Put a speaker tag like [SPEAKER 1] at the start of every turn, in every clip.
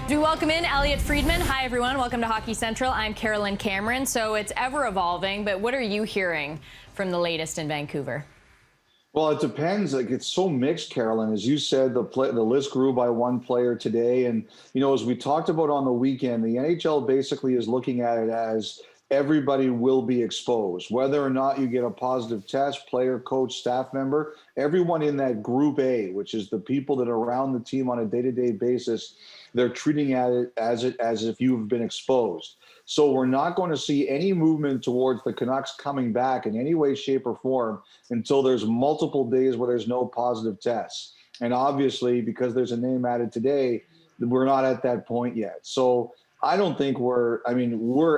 [SPEAKER 1] Do welcome in Elliotte Friedman. Hi, everyone. Welcome to Hockey Central. I'm Carolyn Cameron. So it's ever evolving, but what are you hearing from the latest in Vancouver?
[SPEAKER 2] Well, it depends. Like, it's so mixed, Carolyn. As you said, the list grew by one player today. And, as we talked about on the weekend, the NHL basically is looking at it as everybody will be exposed. Whether or not you get a positive test, player, coach, staff member, everyone in that group A, which is the people that are around the team on a day-to-day basis, they're treating it as if you've been exposed. So we're not going to see any movement towards the Canucks coming back in any way, shape, or form until there's multiple days where there's no positive tests. And obviously, because there's a name added today, we're not at that point yet. So I don't think we're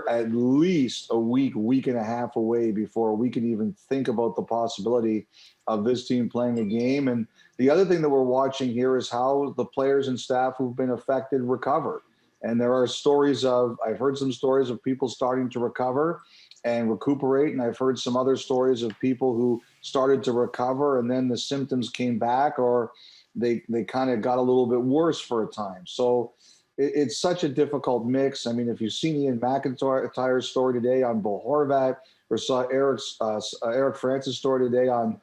[SPEAKER 2] at least a week and a half away before we can even think about the possibility of this team playing a game. And the other thing that we're watching here is how the players and staff who've been affected recover. And there are I've heard some stories of people starting to recover and recuperate. And I've heard some other stories of people who started to recover and then the symptoms came back, or they kind of got a little bit worse for a time. So it's such a difficult mix. I mean, if you've seen Ian McIntyre's story today on Bo Horvat, or saw Eric Francis' story today on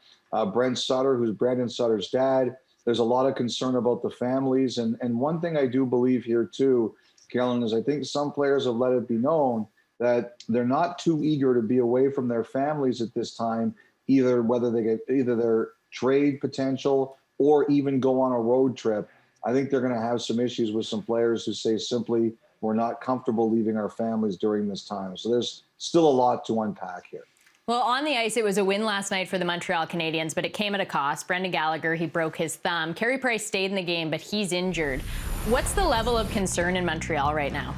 [SPEAKER 2] Brent Sutter, who's Brandon Sutter's dad, there's a lot of concern about the families. And one thing I do believe here too, Carolyn, is I think some players have let it be known that they're not too eager to be away from their families at this time, whether they get their trade potential or even go on a road trip. I think they're going to have some issues with some players who say simply, we're not comfortable leaving our families during this time. So there's still a lot to unpack here.
[SPEAKER 1] Well, on the ice, it was a win last night for the Montreal Canadiens, but it came at a cost. Brendan Gallagher, he broke his thumb. Carey Price stayed in the game, but he's injured. What's the level of concern in Montreal right now?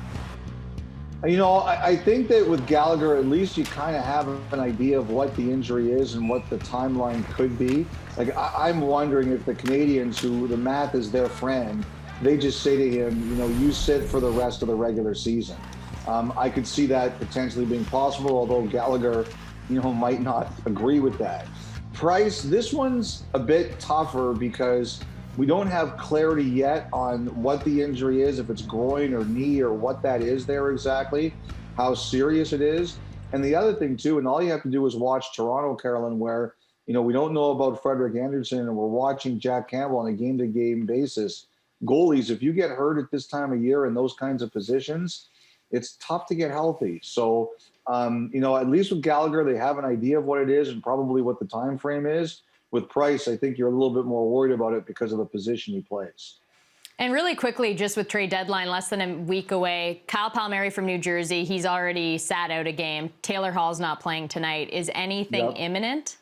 [SPEAKER 2] I think that with Gallagher, at least you kind of have an idea of what the injury is and what the timeline could be. Like, I'm wondering if the Canadiens, who the math is their friend, they just say to him, you sit for the rest of the regular season. I could see that potentially being possible, although Gallagher, might not agree with that. Price, this one's a bit tougher because we don't have clarity yet on what the injury is, if it's groin or knee or what that is there exactly, how serious it is. And the other thing too, and all you have to do is watch Toronto, Carolyn, where, we don't know about Frederik Andersen and we're watching Jack Campbell on a game-to-game basis. Goalies, if you get hurt at this time of year in those kinds of positions, it's tough to get healthy. So, at least with Gallagher, they have an idea of what it is and probably what the time frame is. With Price, I think you're a little bit more worried about it because of the position he plays.
[SPEAKER 1] And really quickly, just with trade deadline less than a week away, Kyle Palmieri from New Jersey, he's already sat out a game. Taylor Hall's not playing tonight. Is anything imminent?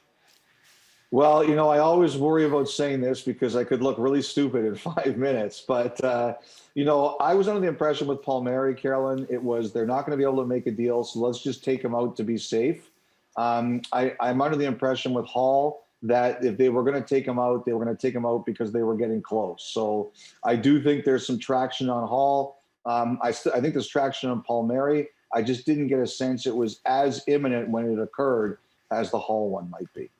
[SPEAKER 2] Well, I always worry about saying this because I could look really stupid in 5 minutes. But, I was under the impression with Palmieri, Carolyn, it was they're not going to be able to make a deal, so let's just take him out to be safe. I'm under the impression with Hall that if they were going to take him out, they were going to take him out because they were getting close. So I do think there's some traction on Hall. I think there's traction on Palmieri. I just didn't get a sense it was as imminent when it occurred as the Hall one might be.